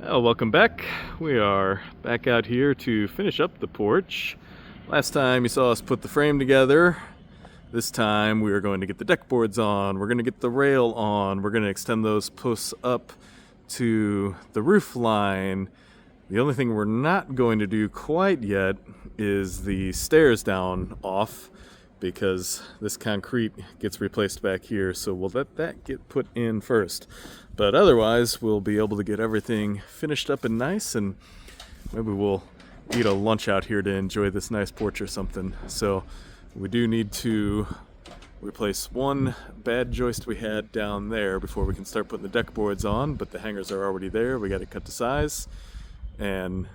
Well, welcome back. We are back out here to finish up the porch. Last time you saw us put the frame together. This time we are going to get the deck boards on. We're going to get the rail on. We're going to extend those posts up to the roof line. The only thing we're not going to do quite yet is the stairs down off, because this concrete gets replaced back here, so we'll let that get put in first. But otherwise, we'll be able to get everything finished up and nice, and maybe we'll eat a lunch out here to enjoy this nice porch or something. So we do need to replace one bad joist we had down there before we can start putting the deck boards on, but the hangers are already there. We got to cut to size, and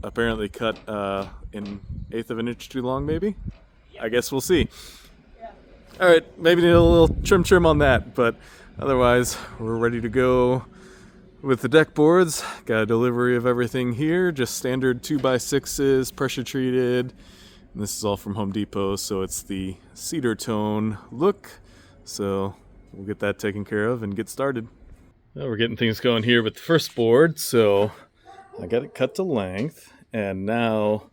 apparently cut an eighth of an inch too long, maybe? I guess we'll see. All right, maybe need a little trim on that, but otherwise we're ready to go with the deck boards. Got a delivery of everything here, just standard 2x6s, pressure treated. And this is all from Home Depot, so it's the cedar tone look. So we'll get that taken care of and get started. Well, we're getting things going here with the first board, so I got it cut to length, and now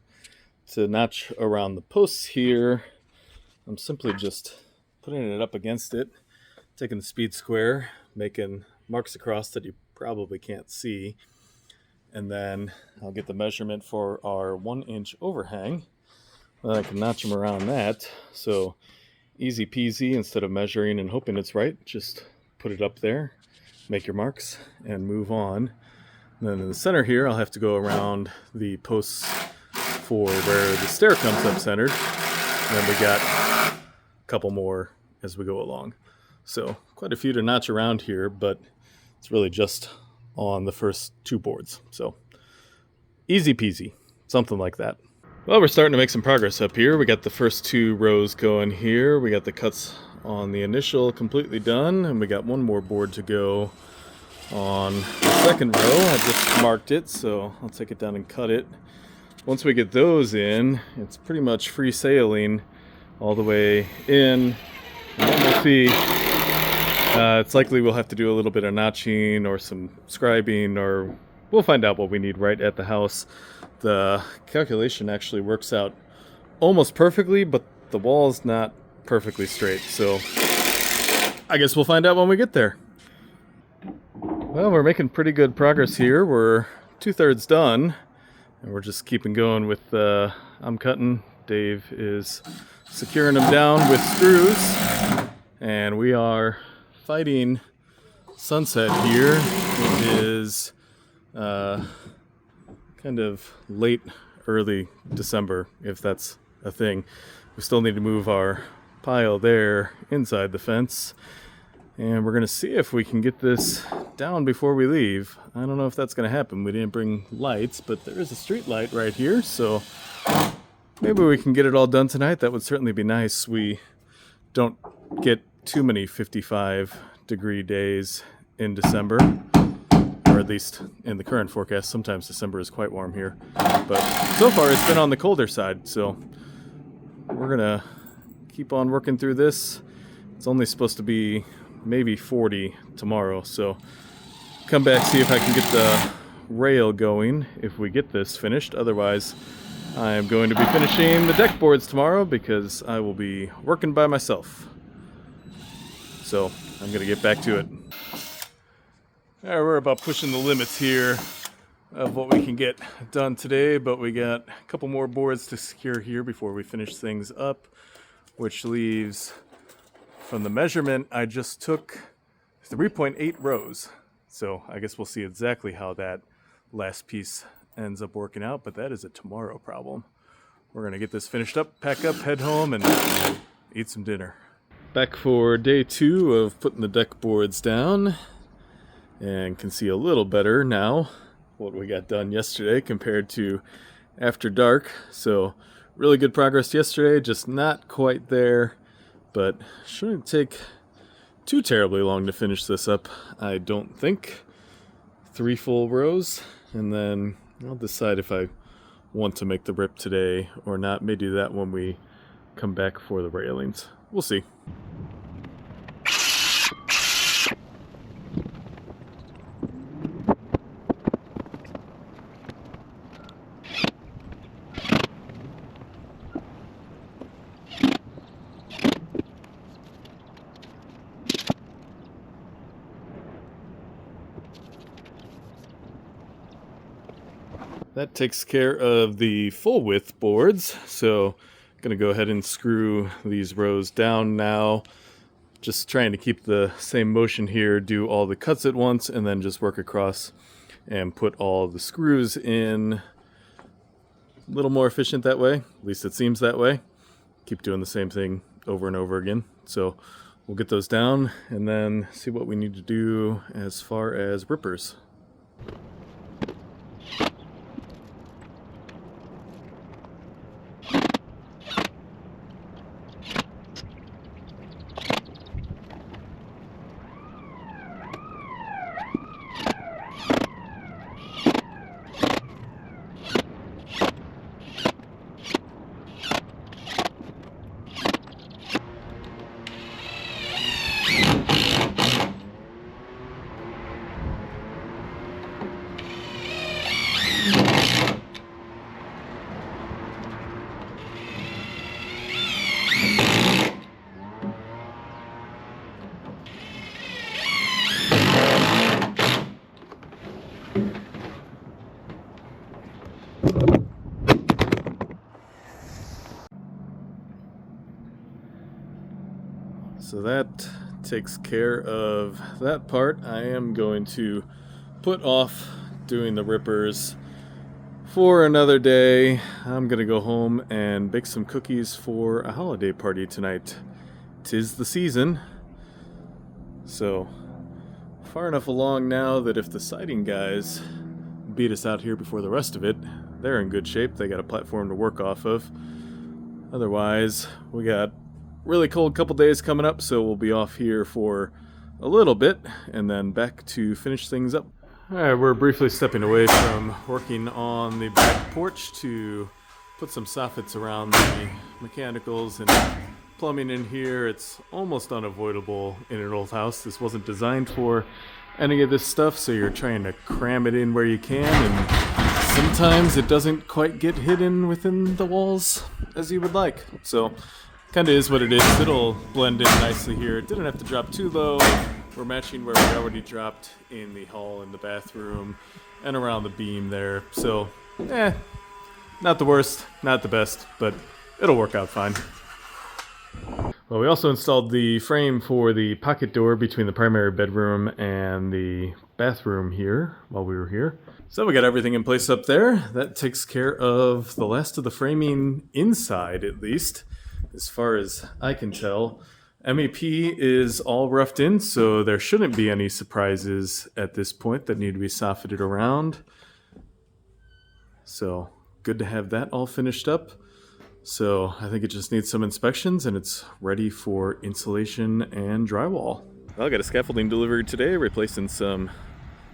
to notch around the posts here, I'm simply just putting it up against it, taking the speed square, making marks across that you probably can't see, and then I'll get the measurement for our 1-inch overhang. Then I can notch them around that, so easy peasy. Instead of measuring and hoping it's right, just put it up there, make your marks, and move on. And then in the center here, I'll have to go around the posts for where the stair comes up centered, and then we got a couple more as we go along. So quite a few to notch around here, but it's really just on the first two boards. So easy peasy, something like that. Well, we're starting to make some progress up here. We got the first two rows going here. We got the cuts on the initial completely done, and we got one more board to go on the second row. I just marked it, so I'll take it down and cut it. Once we get those in, it's pretty much free sailing all the way in. And then we'll see. It's likely we'll have to do a little bit of notching or some scribing, or we'll find out what we need right at the house. The calculation actually works out almost perfectly, but the wall's not perfectly straight. So I guess we'll find out when we get there. Well, we're making pretty good progress here. We're 2/3 done. And we're just keeping going with, I'm cutting, Dave is securing them down with screws, and we are fighting sunset here. It is kind of late, early December, if that's a thing. We still need to move our pile there inside the fence, and we're going to see if we can get this down before we leave. I don't know if that's going to happen. We didn't bring lights, but there is a street light right here, so maybe we can get it all done tonight. That would certainly be nice. We don't get too many 55-degree days in December, or at least in the current forecast. Sometimes December is quite warm here, but so far it's been on the colder side, so we're going to keep on working through this. It's only supposed to be maybe 40 tomorrow, so come back, see if I can get the rail going if we get this finished. Otherwise, I am going to be finishing the deck boards tomorrow because I will be working by myself. So I'm going to get back to it. All right, we're about pushing the limits here of what we can get done today, but we got a couple more boards to secure here before we finish things up, which leaves, from the measurement I just took, 3.8 rows. So I guess we'll see exactly how that last piece ends up working out, but that is a tomorrow problem. We're going to get this finished up, pack up, head home, and eat some dinner. Back for day 2 of putting the deck boards down, and can see a little better now what we got done yesterday compared to after dark. So really good progress yesterday, just not quite there, but shouldn't take too terribly long to finish this up, I don't think. 3 full rows, and then I'll decide if I want to make the rip today or not. May do that when we come back for the railings. We'll see. That takes care of the full width boards. So I'm gonna go ahead and screw these rows down now. Just trying to keep the same motion here, do all the cuts at once, and then just work across and put all the screws in. A little more efficient that way, at least it seems that way. Keep doing the same thing over and over again. So we'll get those down and then see what we need to do as far as rippers. So that takes care of that part. I am going to put off doing the rippers for another day. I'm gonna go home and bake some cookies for a holiday party tonight. 'Tis the season. So far enough along now that if the siding guys beat us out here before the rest of it, they're in good shape. They got a platform to work off of. Otherwise, we got really cold couple days coming up, so we'll be off here for a little bit and then back to finish things up. Alright, we're briefly stepping away from working on the back porch to put some soffits around the mechanicals and plumbing in here. It's almost unavoidable in an old house. This wasn't designed for any of this stuff, so you're trying to cram it in where you can, and sometimes it doesn't quite get hidden within the walls as you would like. So kind of is what it is. It'll blend in nicely here. It didn't have to drop too low. We're matching where we already dropped in the hall and the bathroom and around the beam there. So, not the worst, not the best, but it'll work out fine. Well, we also installed the frame for the pocket door between the primary bedroom and the bathroom here while we were here. So we got everything in place up there. That takes care of the last of the framing inside, at least, as far as I can tell. MEP is all roughed in, so there shouldn't be any surprises at this point that need to be softened around. So good to have that all finished up. So I think it just needs some inspections and it's ready for insulation and drywall. Well, I got a scaffolding delivered today, replacing some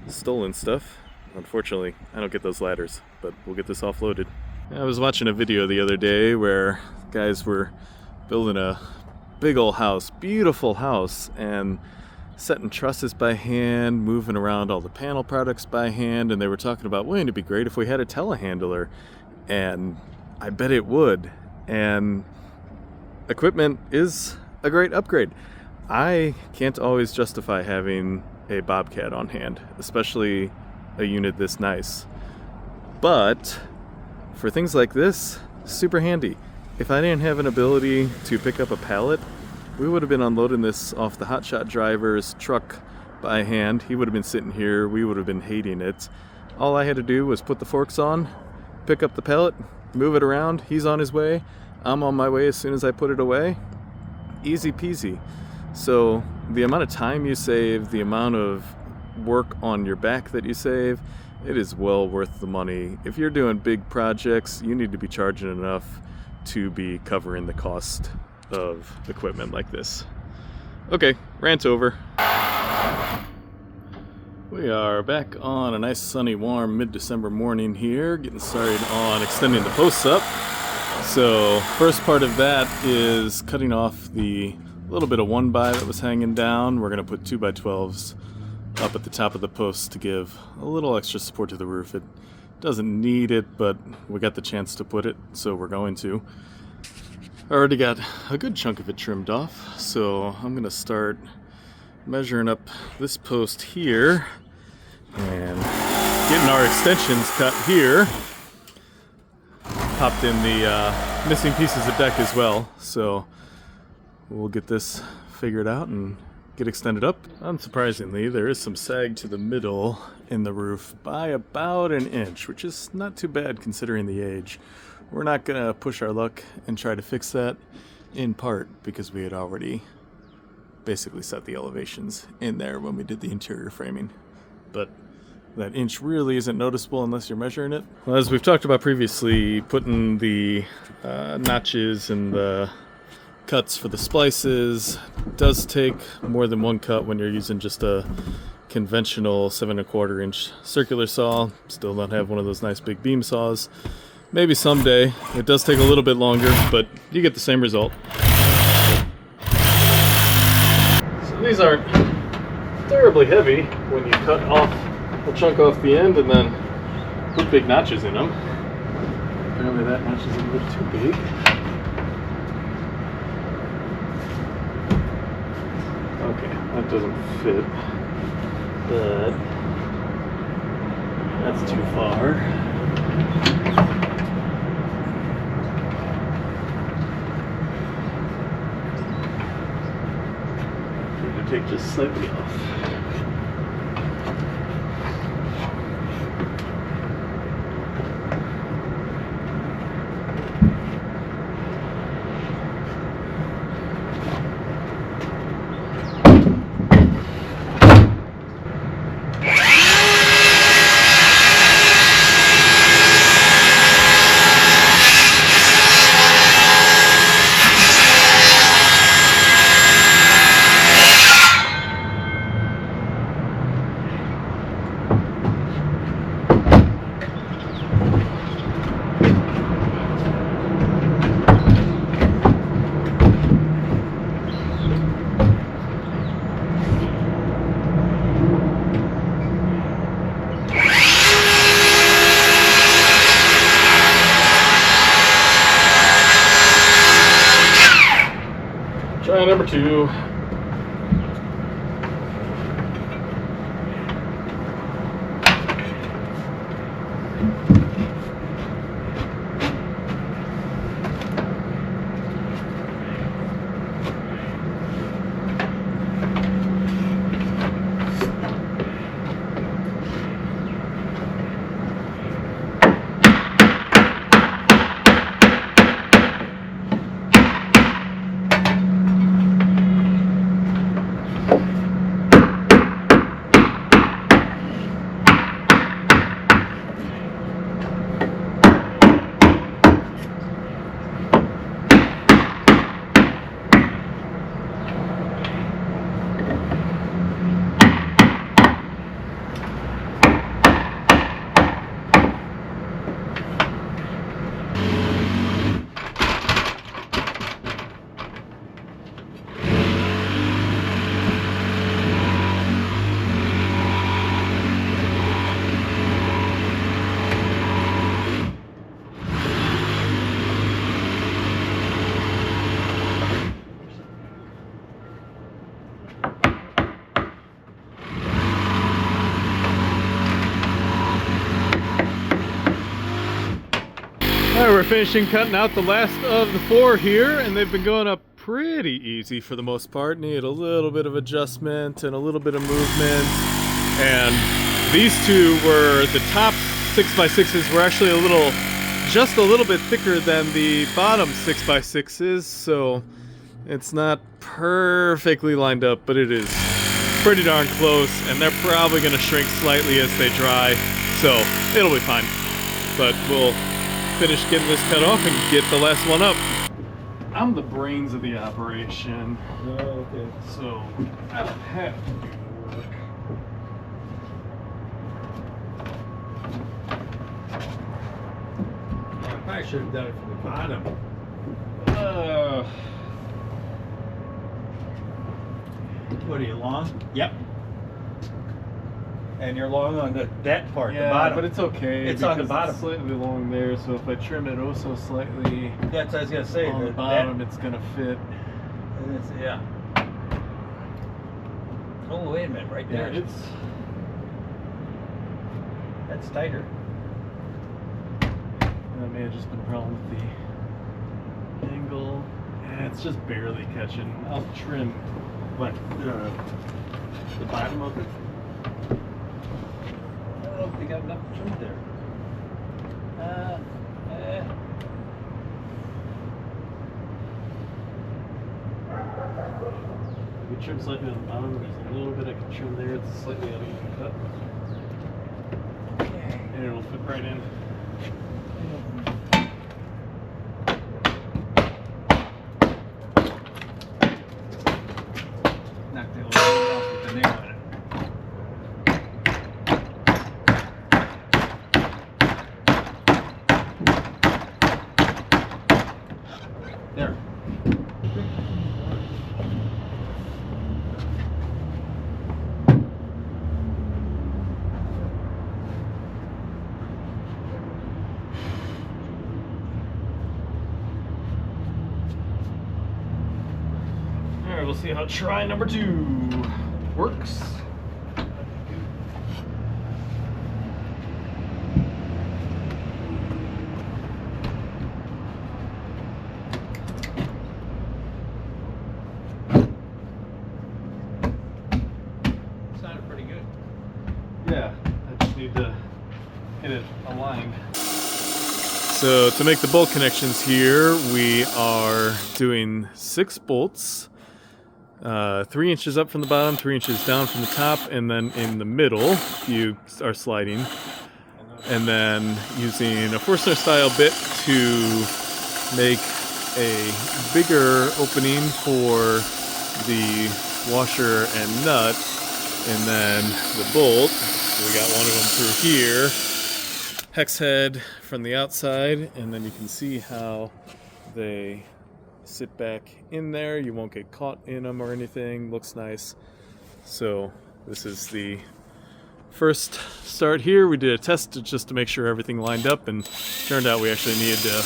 stolen stuff. Unfortunately, I don't get those ladders, but we'll get this offloaded. I was watching a video the other day where guys were building a big old house, beautiful house, and setting trusses by hand, moving around all the panel products by hand, and they were talking about, wouldn't it be great if we had a telehandler? And I bet it would. And equipment is a great upgrade. I can't always justify having a Bobcat on hand, especially a unit this nice. But for things like this, super handy. If I didn't have an ability to pick up a pallet, we would have been unloading this off the hotshot driver's truck by hand. He would have been sitting here, we would have been hating it. All I had to do was put the forks on, pick up the pallet, move it around, he's on his way, I'm on my way as soon as I put it away. Easy peasy. So the amount of time you save, the amount of work on your back that you save, it is well worth the money. If you're doing big projects, you need to be charging enough to be covering the cost of equipment like this. Okay, rant over. We are back on a nice sunny warm mid-December morning here, getting started on extending the posts up. So first part of that is cutting off the little bit of 1x that was hanging down. We're going to put 2x12s up at the top of the posts to give a little extra support to the roof. It doesn't need it, but we got the chance to put it, so we're going to. I already got a good chunk of it trimmed off, so I'm going to start measuring up this post here and getting our extensions cut here. popped in the missing pieces of deck as well. So we'll get this figured out and get extended up. Unsurprisingly, there is some sag to the middle in the roof by about an inch, which is not too bad considering the age. We're not gonna push our luck and try to fix that, in part because we had already basically set the elevations in there when we did the interior framing. But that inch really isn't noticeable unless you're measuring it. Well, as we've talked about previously, putting the notches and the cuts for the splices does take more than one cut when you're using just a conventional 7 1/4 inch circular saw. Still don't have one of those nice big beam saws. Maybe someday. It does take a little bit longer, but you get the same result. So these aren't terribly heavy when you cut off a chunk off the end and then put big notches in them. Apparently that notch is a little bit too big. Okay, that doesn't fit, but that's too far. Take just slightly off. Try number 2. Alright, we're finishing cutting out the last of the 4 here, and they've been going up pretty easy for the most part. Need a little bit of adjustment and a little bit of movement. And these 2 were, the top 6x6s were actually just a little bit thicker than the bottom 6x6s, so it's not perfectly lined up, but it is pretty darn close, and they're probably going to shrink slightly as they dry, so it'll be fine. But we'll finish getting this cut off and get the last one up. I'm the brains of the operation. Oh, okay. So I don't have to do the work. I probably should have done it from the bottom. What are you, long? Yep. And you're long on that part, yeah, the bottom. but it's okay. It's on the bottom. It's slightly long there, so if I trim it oh so slightly That's what I was gonna say. on the bottom, it's gonna fit. Yeah. Oh, wait a minute, right there. Yeah, That's tighter. That may have just been a problem with the angle. It's just barely catching. I'll trim the bottom of it. I don't know if they got enough trim there. We trim slightly on the bottom. There's a little bit I can trim there. It's slightly uneven cut. And it'll fit right in. Knocked it a little bit off with the nail in it. There. Alright, we'll see how try number 2 works. Sounded pretty good. Yeah, I just need to get it aligned. So to make the bolt connections here, we are doing 6 bolts, 3 inches up from the bottom, 3 inches down from the top, and then in the middle you are sliding, and then using a Forstner style bit to make a bigger opening for the washer and nut, and then the bolt. So we got one of them through here, hex head from the outside, and then you can see how they sit back in there. You won't get caught in them or anything. Looks nice. So this is the first start here. We did a test just to make sure everything lined up, and turned out we actually needed to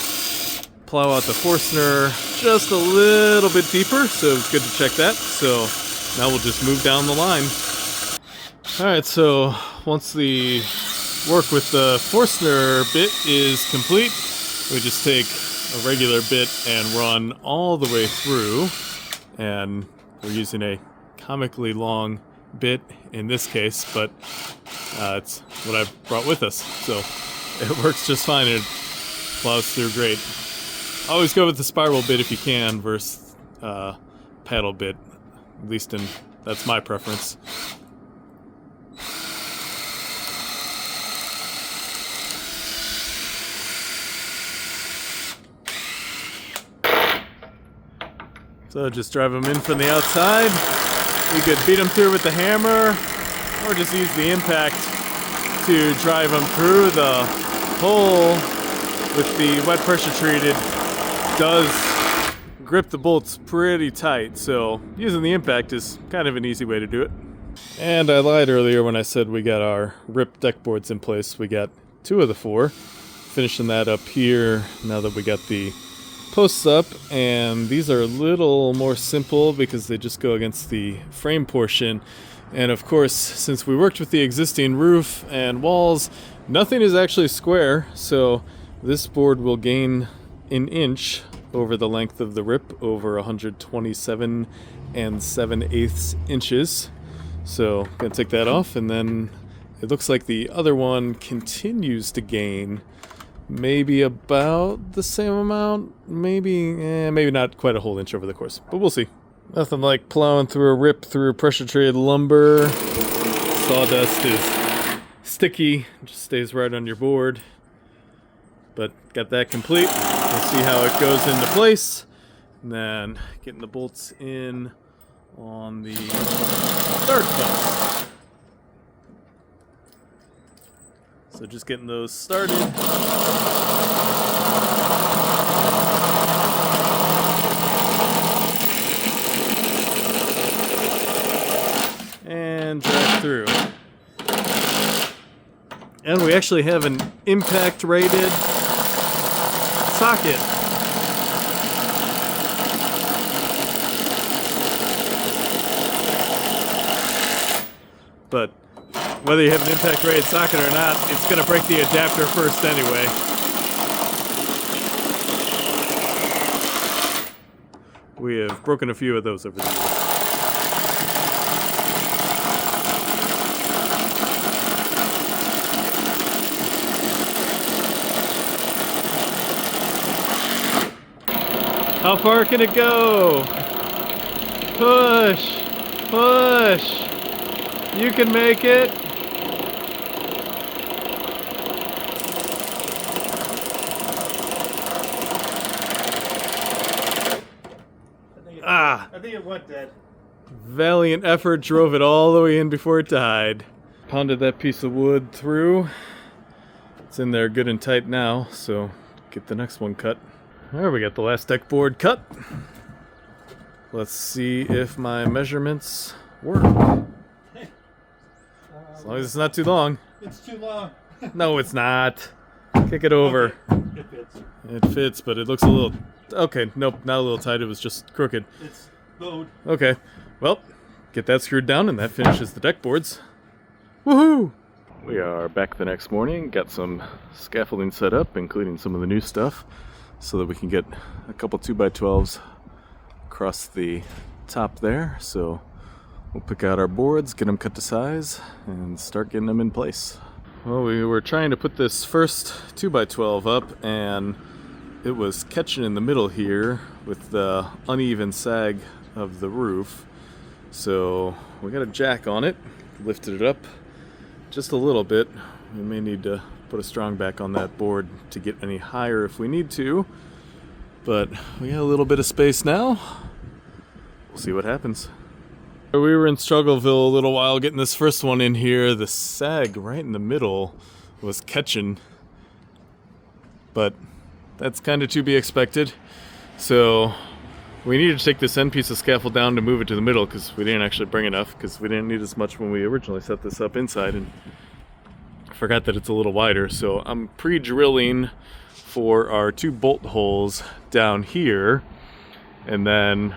plow out the Forstner just a little bit deeper, so it's good to check that. So now we'll just move down the line. Alright, so once the work with the Forstner bit is complete, we just take a regular bit and run all the way through, and we're using a comically long bit in this case, but it's what I brought with us, so it works just fine. It plows through great. Always go with the spiral bit if you can versus paddle bit, at least that's my preference. So just drive them in from the outside. You could beat them through with the hammer, or just use the impact to drive them through. The hole with the wet pressure treated does grip the bolts pretty tight, so using the impact is kind of an easy way to do it. And I lied earlier when I said we got our RIP deck boards in place. We got 2 of the 4. Finishing that up here now that we got the posts up, and these are a little more simple because they just go against the frame portion. And of course, since we worked with the existing roof and walls, nothing is actually square, so this board will gain an inch over the length of the RIP, over 127 7/8 inches. So gonna take that off, and then it looks like the other one continues to gain maybe about the same amount, maybe not quite a whole inch over the course, but we'll see. Nothing like plowing through a RIP through pressure treated lumber. Sawdust is sticky, just stays right on your board. But got that complete. We'll see how it goes into place. And then getting the bolts in on the third post. So just getting those started. And drag through. And we actually have an impact rated socket. But whether you have an impact rated socket or not, it's going to break the adapter first anyway. We have broken a few of those over the years. How far can it go? Push! Push! You can make it! Ah! I think it went dead. Valiant effort drove it all the way in before it died. Pounded that piece of wood through. It's in there good and tight now, so get the next one cut. There, we got the last deck board cut. Let's see if my measurements work. As long as it's not too long. It's too long. No, it's not. Kick it over. Okay. It fits. It fits, but it looks a little... Okay, nope, not a little tight. It was just crooked. It's bowed. Okay, well, get that screwed down and that finishes the deck boards. Woohoo! We are back the next morning. Got some scaffolding set up, including some of the new stuff, so that we can get a couple 2x12s across the top there. So we'll pick out our boards, get them cut to size, and start getting them in place. Well, we were trying to put this first 2x12 up, and it was catching in the middle here with the uneven sag of the roof. So we got a jack on it, lifted it up just a little bit. We may need to put a strong back on that board to get any higher if we need to, but we got a little bit of space now. We'll see what happens. We were in Struggleville a little while getting this first one in here. The sag right in the middle was catching, but that's kind of to be expected. So we needed to take this end piece of scaffold down to move it to the middle because we didn't actually bring enough, because we didn't need as much when we originally set this up inside, and forgot that it's a little wider. So I'm pre-drilling for our 2 bolt holes down here, and then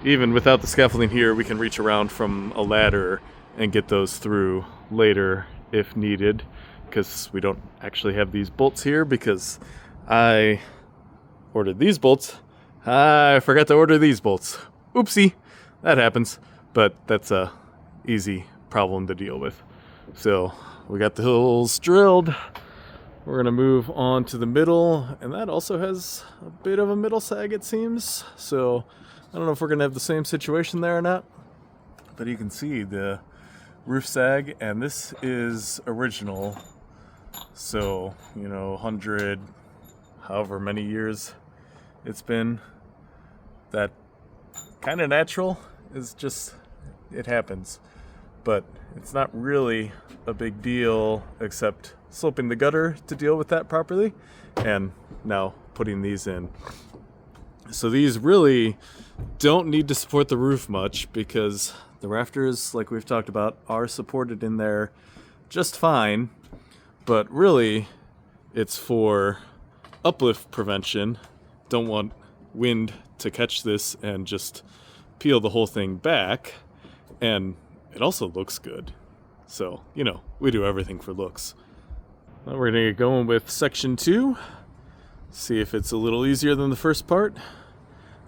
even without the scaffolding here, we can reach around from a ladder and get those through later if needed, because we don't actually have these bolts here because I ordered these bolts. I forgot to order these bolts. Oopsie, that happens, but that's a easy problem to deal with. So we got the holes drilled. We're gonna move on to the middle, and that also has a bit of a middle sag, it seems. So I don't know if we're gonna have the same situation there or not, but you can see the roof sag, and this is original. So, 100, however many years it's been, that kind of natural is just, it happens. But it's not really a big deal except sloping the gutter to deal with that properly, and now putting these in. So these really don't need to support the roof much because the rafters, like we've talked about, are supported in there just fine, but really it's for uplift prevention. Don't want wind to catch this and just peel the whole thing back, and it also looks good. So, we do everything for looks. Now we're gonna get going with section 2, see if it's a little easier than the first part.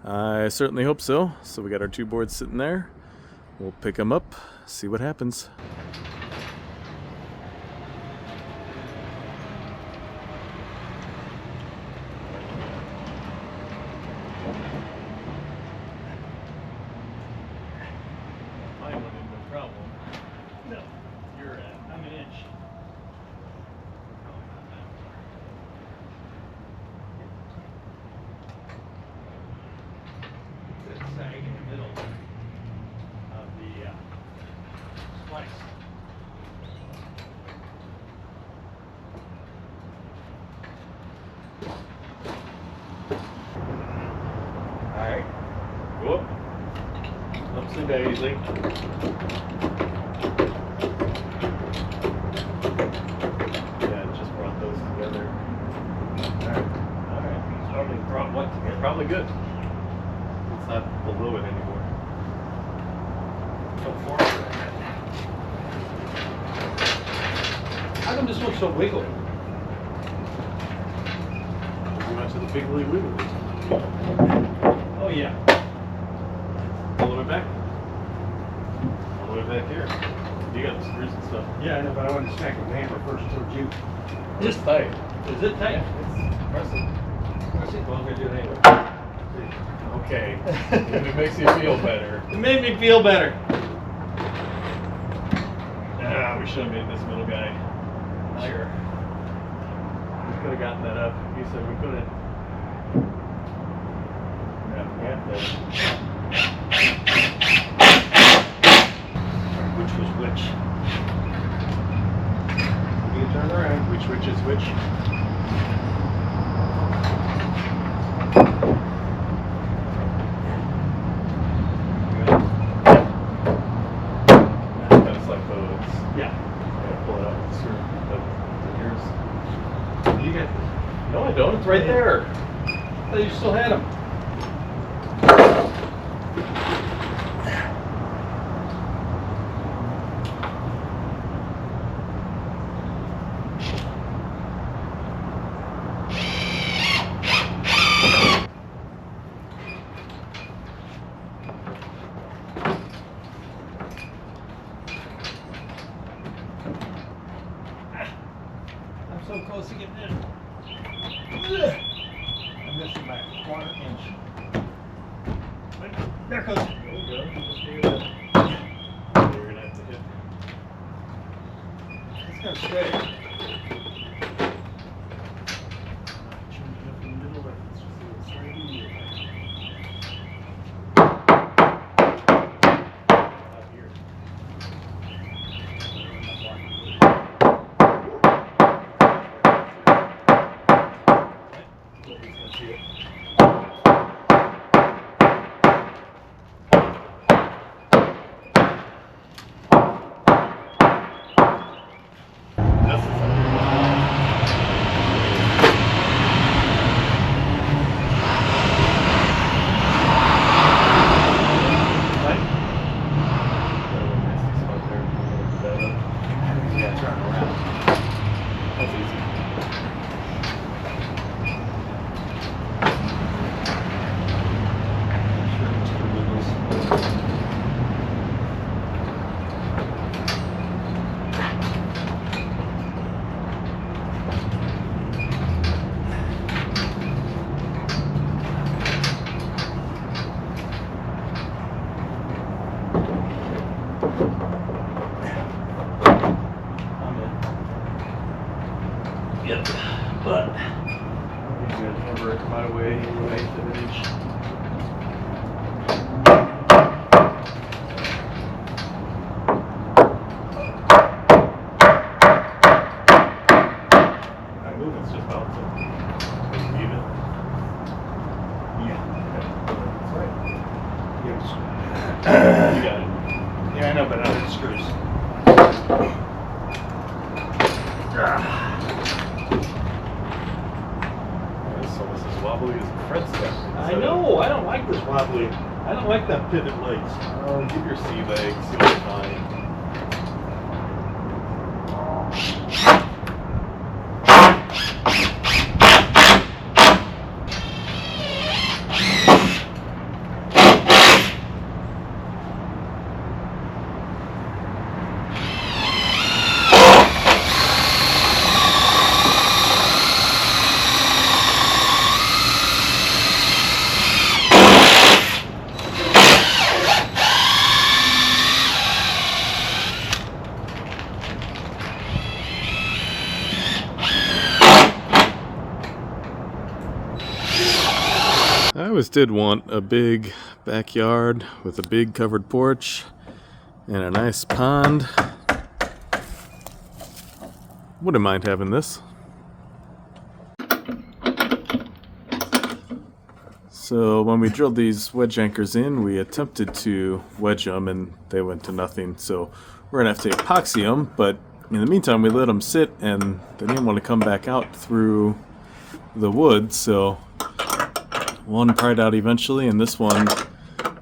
I certainly hope so. So we got our 2 boards sitting there. We'll pick them up, see what happens. Alright. Go up. Upsy daisy. Yeah, just brought those together. Alright. Probably brought what together? Probably good. It's not below it anymore. So forward. How come this one's so wiggly? We went to the Big League Wiggles. Oh yeah. back? All the way back here. You got the screws and stuff. Yeah, I know, but I want to smack a hammer first towards you. It's tight. Is it tight? It's impressive. Well, I'm going to do it anyway. Okay. If it makes you feel better. It made me feel better. Ah, we should have made this middle guy higher. We could have gotten that up. You said we couldn't. Which was which? You turn around. Which is which? That's like those. Yeah. Yeah, pull it out with the screw. You got No, I don't. It's right there. I thought you still had them. I'm so close to getting in. I'm missing by a quarter inch. But there goes. There we go. Just figured that. You're gonna have to hit. It's gonna stay. Yeah, turn around. That's easy. Yep, but I'm going to hammer it my way anyway to the inch. Not moving, it's just bouncing. Even? Yeah. That's right. Yes. You got it. Yeah, I know, but under the screws. It's almost as wobbly as a Fred step. I know. I don't like this wobbly. I don't like that pivot legs. Oh, give your sea legs, you'll be fine. I always did want a big backyard with a big covered porch and a nice pond. Wouldn't mind having this. So when we drilled these wedge anchors in, we attempted to wedge them and they went to nothing. So we're gonna have to epoxy them, but in the meantime we let them sit and they didn't want to come back out through the wood, so one pried out eventually, and this one,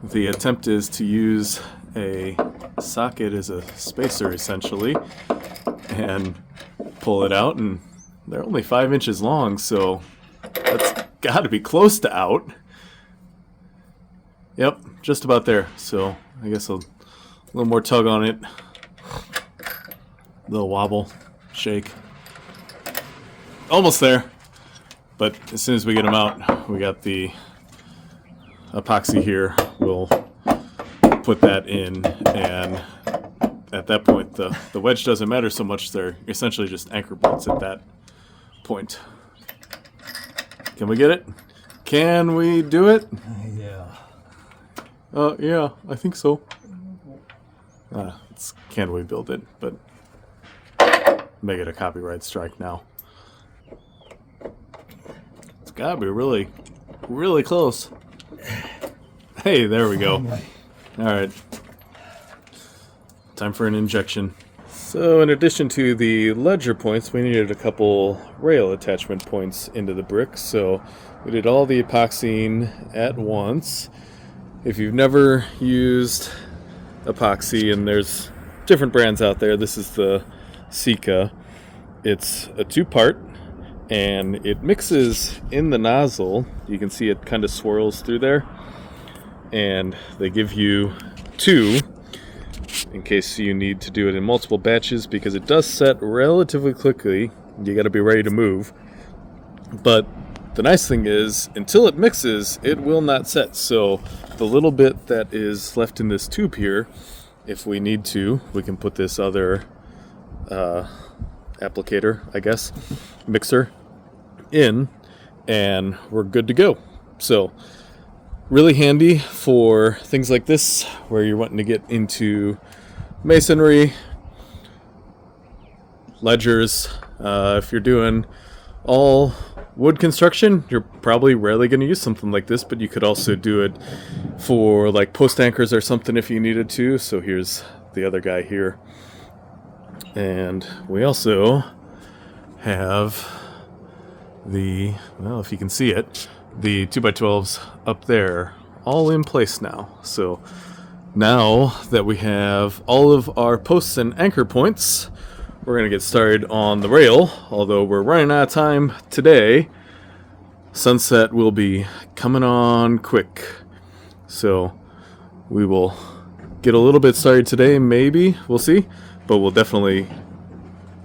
the attempt is to use a socket as a spacer essentially and pull it out, and they're only 5 inches long, so that's got to be close to out. Yep, just about there. So I guess a little more tug on it. Little wobble, shake. Almost there. But as soon as we get them out, we got the epoxy here. We'll put that in, and at that point the wedge doesn't matter so much. They're essentially just anchor bolts at that point. Can we get it? Can we do it? Yeah. Yeah, I think so. Can we build it? But make it a copyright strike now. It's gotta be really, really close. Hey, there we go. All right. Time for an injection. So in addition to the ledger points, we needed a couple rail attachment points into the brick. So we did all the epoxying at once. If you've never used epoxy, and there's different brands out there, this is the Sika. It's a 2-part, and it mixes in the nozzle. You can see it kind of swirls through there, and they give you 2 in case you need to do it in multiple batches, because it does set relatively quickly. You got to be ready to move. But the nice thing is, until it mixes, it will not set. So the little bit that is left in this tube here, if we need to, we can put this other applicator, I guess, mixer in, and we're good to go. So really handy for things like this where you're wanting to get into masonry, ledgers. If you're doing all wood construction, you're probably rarely going to use something like this, but you could also do it for like post anchors or something if you needed to. So here's the other guy here. And we also have the, well, if you can see it, the 2x12s up there, all in place now. So now that we have all of our posts and anchor points, we're going to get started on the rail, although we're running out of time today. Sunset will be coming on quick. So we will get a little bit started today, maybe. We'll see. But we'll definitely,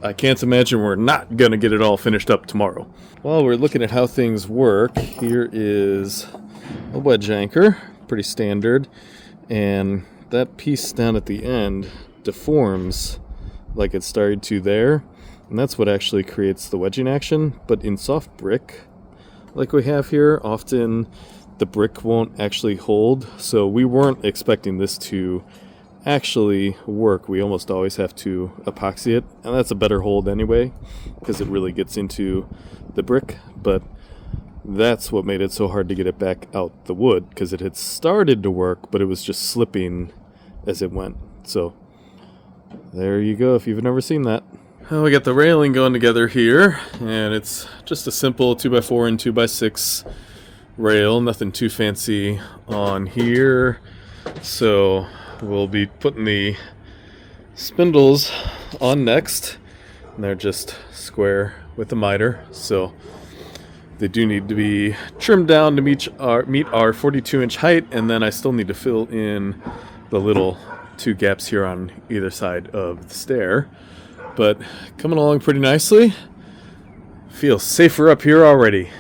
I can't imagine we're not going to get it all finished up tomorrow. While we're looking at how things work, here is a wedge anchor, pretty standard. And that piece down at the end deforms like it started to there. And that's what actually creates the wedging action. But in soft brick, like we have here, often the brick won't actually hold. So we weren't expecting this to actually work. We almost always have to epoxy it, and that's a better hold anyway because it really gets into the brick. But that's what made it so hard to get it back out the wood, because it had started to work but it was just slipping as it went. So there you go, if you've never seen that. We got the railing going together here, and it's just a simple 2x4 and 2x6 rail, nothing too fancy on here. So we'll be putting the spindles on next, and they're just square with the miter, so they do need to be trimmed down to meet our 42-inch height, and then I still need to fill in the little 2 gaps here on either side of the stair. But coming along pretty nicely. Feels safer up here already.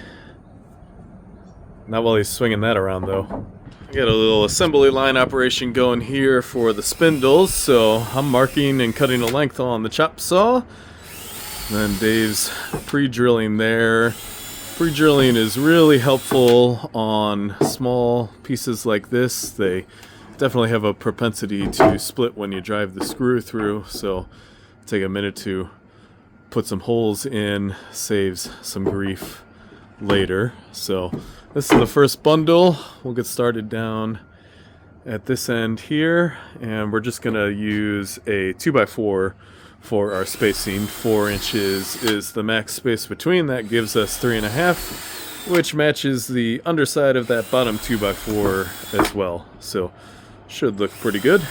Not while he's swinging that around though. Got a little assembly line operation going here for the spindles, so I'm marking and cutting a length on the chop saw. Then Dave's pre-drilling there. Pre-drilling is really helpful on small pieces like this. They definitely have a propensity to split when you drive the screw through, so take a minute to put some holes in, saves some grief later. So this is the first bundle. We'll get started down at this end here, and we're just gonna use a 2x4 for our spacing. 4 inches is the max space between. That gives us 3.5, which matches the underside of that bottom 2x4 as well. So should look pretty good.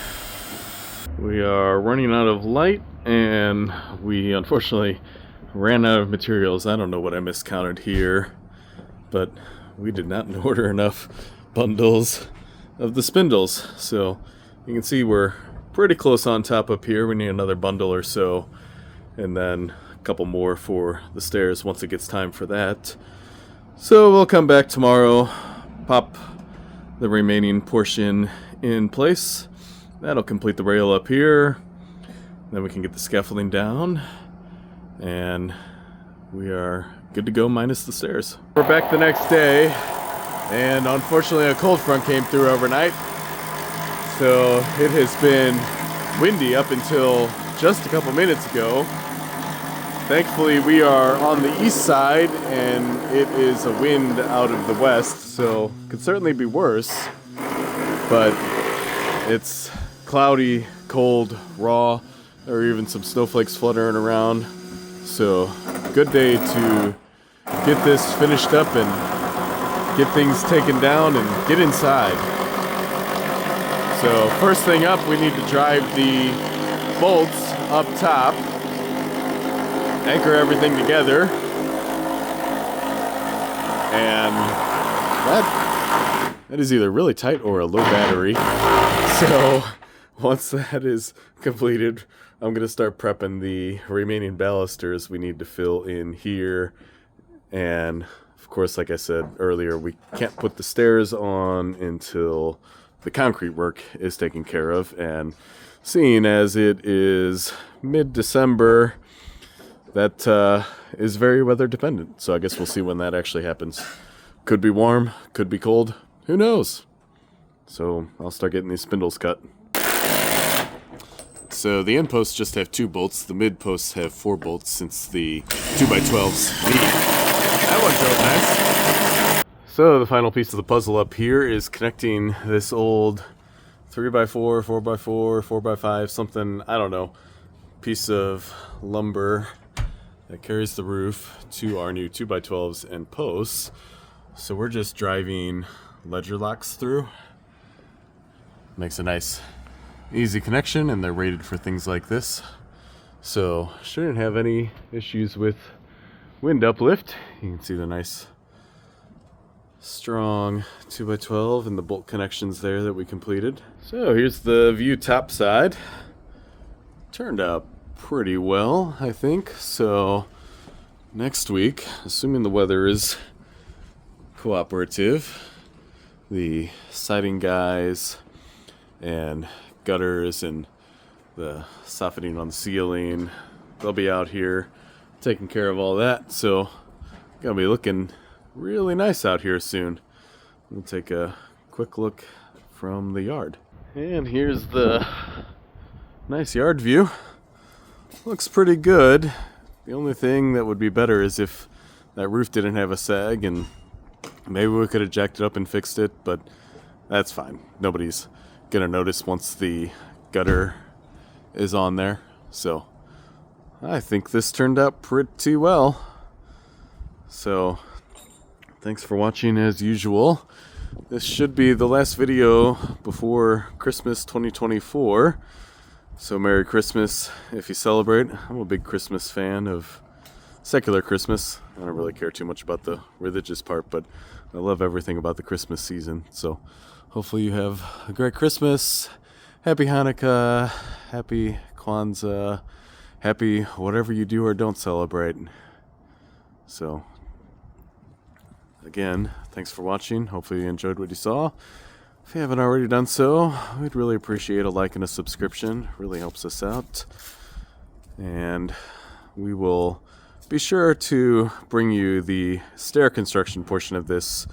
We are running out of light, and we unfortunately ran out of materials. I don't know what I miscounted here, but we did not order enough bundles of the spindles. So you can see we're pretty close on top up here. We need another bundle or so, and then a couple more for the stairs once it gets time for that. So we'll come back tomorrow, pop the remaining portion in place. That'll complete the rail up here. Then we can get the scaffolding down, and we are good to go minus the stairs. We're back the next day, and unfortunately a cold front came through overnight. So it has been windy up until just a couple minutes ago. Thankfully we are on the east side and it is a wind out of the west, so it could certainly be worse. But it's cloudy, cold, raw. There are even some snowflakes fluttering around. So good day to get this finished up and get things taken down and get inside. So first thing up, we need to drive the bolts up top, anchor everything together, and that is either really tight or a low battery. So once that is completed, I'm going to start prepping the remaining balusters we need to fill in here. And of course, like I said earlier, we can't put the stairs on until the concrete work is taken care of. And seeing as it is mid-December, that is very weather dependent. So I guess we'll see when that actually happens. Could be warm, could be cold, who knows? So I'll start getting these spindles cut. So the end posts just have 2 bolts. The mid posts have 4 bolts since the 2x12s lead. That one drove nice. So the final piece of the puzzle up here is connecting this old 3x4, 4x4, 4x5, something, I don't know, piece of lumber that carries the roof to our new 2x12s and posts. So we're just driving ledger locks through. Makes a nice easy connection, and they're rated for things like this, so shouldn't have any issues with wind uplift. You can see the nice strong 2x12 and the bolt connections there that we completed. So here's the view top side. Turned out pretty well, I think. So next week, assuming the weather is cooperative, the siding guys and gutters and the softening on the ceiling, they'll be out here taking care of all that. So gonna be looking really nice out here soon. We'll take a quick look from the yard, and here's the nice yard view. Looks pretty good. The only thing that would be better is if that roof didn't have a sag, and maybe we could have jacked it up and fixed it, but that's fine. Nobody's gonna notice once the gutter is on there. So I think this turned out pretty well. So thanks for watching as usual. This should be the last video before Christmas 2024. So Merry Christmas if you celebrate. I'm a big Christmas fan of secular Christmas. I don't really care too much about the religious part, but I love everything about the Christmas season. So hopefully you have a great Christmas, happy Hanukkah, happy Kwanzaa, happy whatever you do or don't celebrate. So again, thanks for watching. Hopefully you enjoyed what you saw. If you haven't already done so, we'd really appreciate a like and a subscription. It really helps us out. And we will be sure to bring you the stair construction portion of this.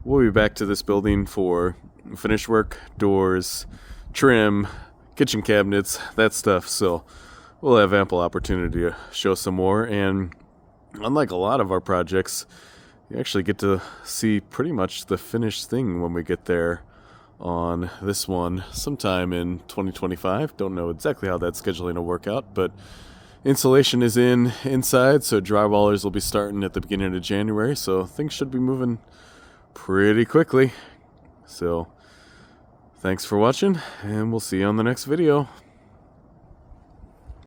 We'll be back to this building for finish work, doors, trim, kitchen cabinets, that stuff. So we'll have ample opportunity to show some more. And unlike a lot of our projects, you actually get to see pretty much the finished thing when we get there on this one sometime in 2025. Don't know exactly how that scheduling will work out, but insulation is inside, so drywallers will be starting at the beginning of January, so things should be moving pretty quickly. So thanks for watching, and we'll see you on the next video.